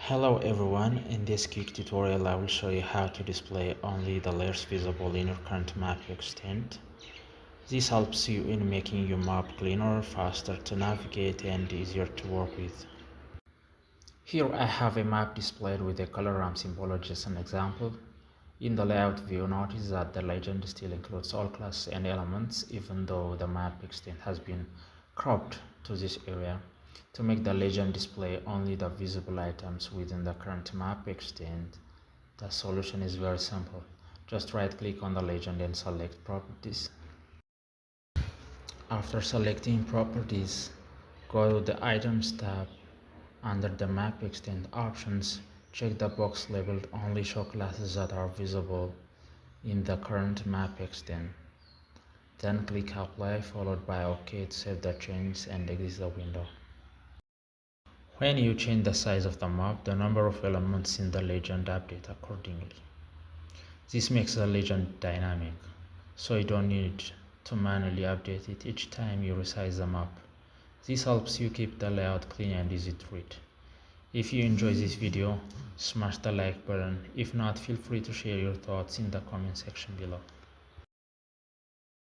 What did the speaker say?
Hello everyone, in this quick tutorial I will show you how to display only the layers visible in your current map extent. This helps you in making your map cleaner, faster to navigate and easier to work with. Here I have a map displayed with a color ramp symbology as an example. In the layout view, notice that the legend still includes all classes and elements even though the map extent has been cropped to this area. To make the legend display only the visible items within the current map extent, the solution is very simple. Just right click on the legend and select Properties. After selecting Properties, go to the Items tab. Under the Map Extent options, check the box labeled Only Show Classes that are visible in the current map extent. Then click Apply followed by OK to save the change and exit the window. When you change the size of the map, the number of elements in the legend update accordingly. This makes the legend dynamic, so you don't need to manually update it each time you resize the map. This helps you keep the layout clean and easy to read. If you enjoy this video, smash the like button. If not, feel free to share your thoughts in the comment section below.